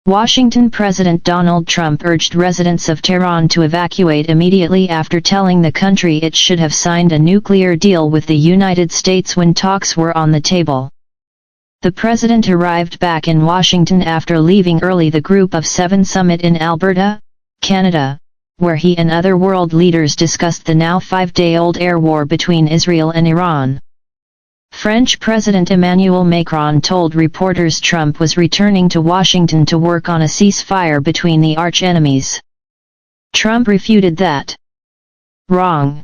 Washington President Donald Trump urged residents of Tehran to evacuate immediately after telling the country it should have signed a nuclear deal with the United States when talks were on the table. The president arrived back in Washington after leaving early the Group of Seven summit in Alberta, Canada, where he and other world leaders discussed the now 5-day-old air war between Israel and Iran. French President Emmanuel Macron told reporters Trump was returning to Washington to work on a ceasefire between the arch-enemies. Trump refuted that. Wrong.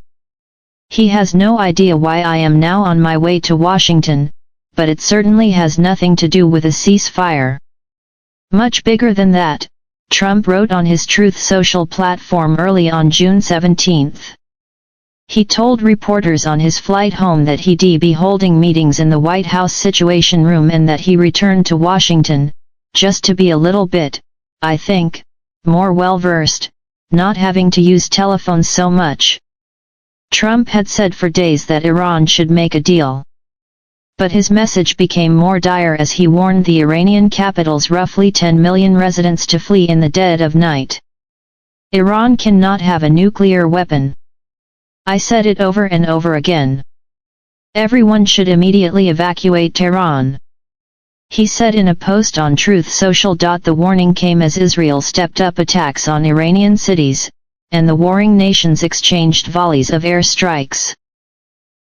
He has no idea why I am now on my way to Washington, but it certainly has nothing to do with a ceasefire. Much bigger than that, Trump wrote on his Truth Social platform early on June 17. He told reporters on his flight home that he'd be holding meetings in the White House Situation Room and that he returned to Washington, just to be a little bit, I think, more well-versed, not having to use telephones so much. Trump had said for days that Iran should make a deal. But his message became more dire as he warned the Iranian capital's roughly 10 million residents to flee in the dead of night. Iran cannot have a nuclear weapon. I said it over and over again. Everyone should immediately evacuate Tehran. He said in a post on Truth Social. The warning came as Israel stepped up attacks on Iranian cities, and the warring nations exchanged volleys of airstrikes.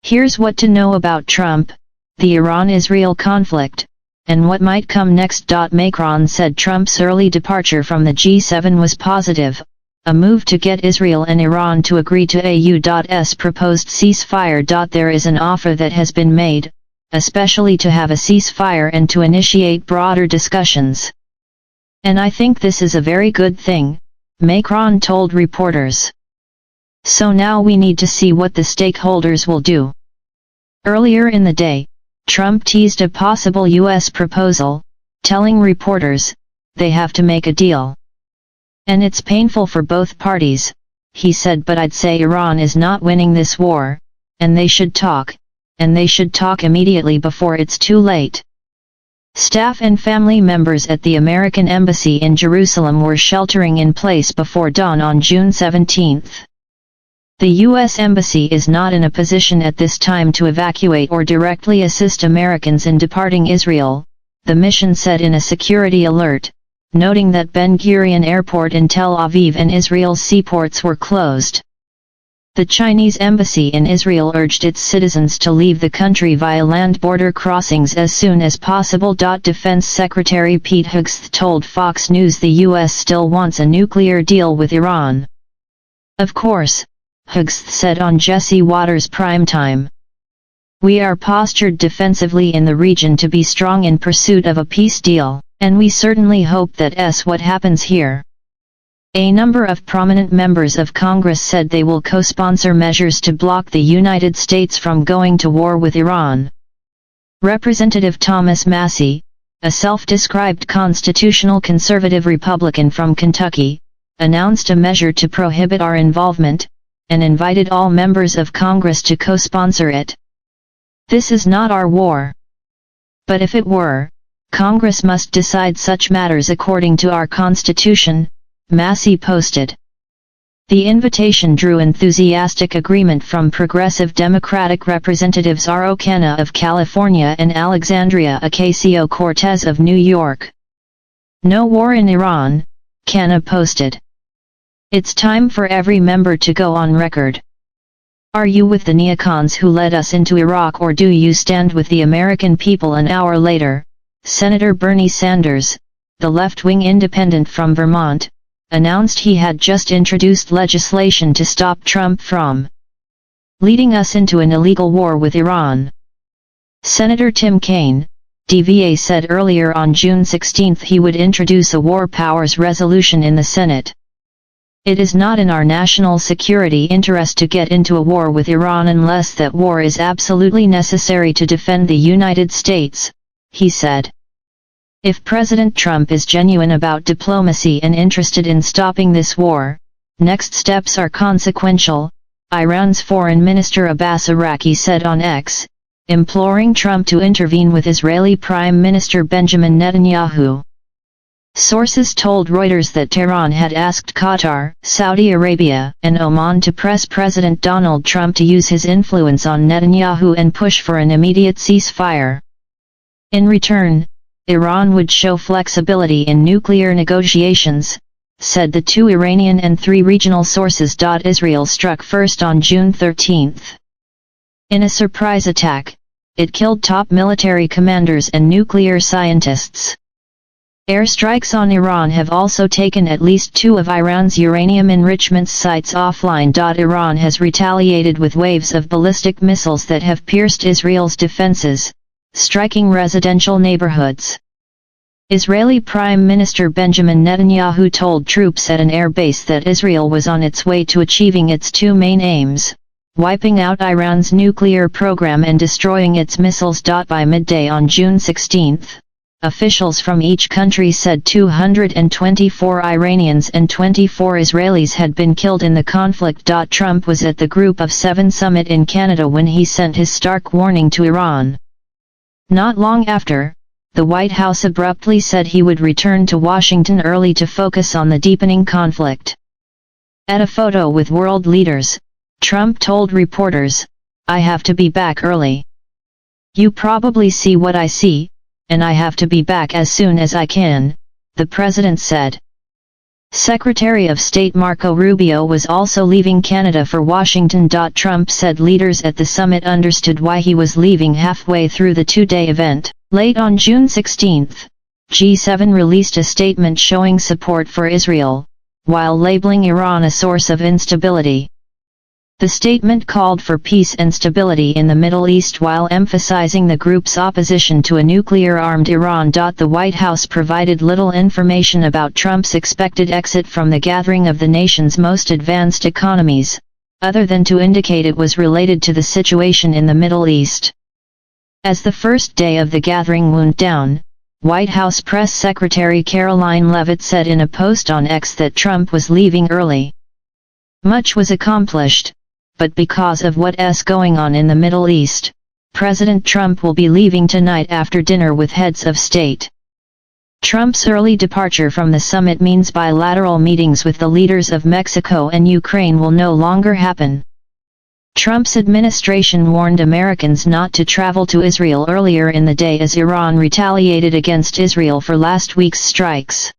Here's what to know about Trump, the Iran-Israel conflict, and what might come next. Macron said Trump's early departure from the G7 was positive, a move to get Israel and Iran to agree to AU's proposed ceasefire. There is an offer that has been made, especially to have a ceasefire and to initiate broader discussions. And I think this is a very good thing, Macron told reporters. So now we need to see what the stakeholders will do. Earlier in the day, Trump teased a possible U.S. proposal, telling reporters, they have to make a deal. And it's painful for both parties, he said, but I'd say Iran is not winning this war, and they should talk immediately before it's too late. Staff and family members at the American Embassy in Jerusalem were sheltering in place before dawn on June 17. The U.S. Embassy is not in a position at this time to evacuate or directly assist Americans in departing Israel, the mission said in a security alert, noting that Ben Gurion Airport in Tel Aviv and Israel's seaports were closed. The Chinese embassy in Israel urged its citizens to leave the country via land border crossings as soon as possible. Defense Secretary Pete Hegseth told Fox News the U.S. still wants a nuclear deal with Iran. Of course, Hegseth said on Jesse Watters' Primetime. We are postured defensively in the region to be strong in pursuit of a peace deal, and we certainly hope that's what happens here. A number of prominent members of Congress said they will co-sponsor measures to block the United States from going to war with Iran. Representative Thomas Massie, a self-described constitutional conservative Republican from Kentucky, announced a measure to prohibit our involvement, and invited all members of Congress to co-sponsor it. This is not our war. But if it were, Congress must decide such matters according to our Constitution, Massie posted. The invitation drew enthusiastic agreement from progressive Democratic Representatives Ro Khanna of California and Alexandria Ocasio-Cortez of New York. No war in Iran, Khanna posted. It's time for every member to go on record. Are you with the neocons who led us into Iraq, or do you stand with the American people? An hour later, Senator Bernie Sanders, the left-wing independent from Vermont, announced he had just introduced legislation to stop Trump from leading us into an illegal war with Iran. Senator Tim Kaine, DVA, said earlier on June 16 he would introduce a war powers resolution in the Senate. It is not in our national security interest to get into a war with Iran unless that war is absolutely necessary to defend the United States, he said. If President Trump is genuine about diplomacy and interested in stopping this war, next steps are consequential, Iran's Foreign Minister Abbas Araqi said on X, imploring Trump to intervene with Israeli Prime Minister Benjamin Netanyahu. Sources told Reuters that Tehran had asked Qatar, Saudi Arabia, and Oman to press President Donald Trump to use his influence on Netanyahu and push for an immediate ceasefire. In return, Iran would show flexibility in nuclear negotiations, said the 2 Iranian and 3 regional sources. Israel struck first on June 13. In a surprise attack, it killed top military commanders and nuclear scientists. Airstrikes on Iran have also taken at least 2 of Iran's uranium enrichment sites offline. Iran has retaliated with waves of ballistic missiles that have pierced Israel's defenses, striking residential neighborhoods. Israeli Prime Minister Benjamin Netanyahu told troops at an air base that Israel was on its way to achieving its 2 main aims, wiping out Iran's nuclear program and destroying its missiles. By midday on June 16, officials from each country said 224 Iranians and 24 Israelis had been killed in the conflict. Trump was at the Group of 7 summit in Canada when he sent his stark warning to Iran. Not long after, the White House abruptly said he would return to Washington early to focus on the deepening conflict. At a photo with world leaders, Trump told reporters, "I have to be back early. You probably see what I see, and I have to be back as soon as I can," the president said. Secretary of State Marco Rubio was also leaving Canada for Washington. Trump said leaders at the summit understood why he was leaving halfway through the 2-day event. Late on June 16, G7 released a statement showing support for Israel, while labeling Iran a source of instability. The statement called for peace and stability in the Middle East while emphasizing the group's opposition to a nuclear-armed Iran. The White House provided little information about Trump's expected exit from the gathering of the nation's most advanced economies, other than to indicate it was related to the situation in the Middle East. As the first day of the gathering wound down, White House Press Secretary Caroline Leavitt said in a post on X that Trump was leaving early. Much was accomplished, but because of what's going on in the Middle East, President Trump will be leaving tonight after dinner with heads of state. Trump's early departure from the summit means bilateral meetings with the leaders of Mexico and Ukraine will no longer happen. Trump's administration warned Americans not to travel to Israel earlier in the day as Iran retaliated against Israel for last week's strikes.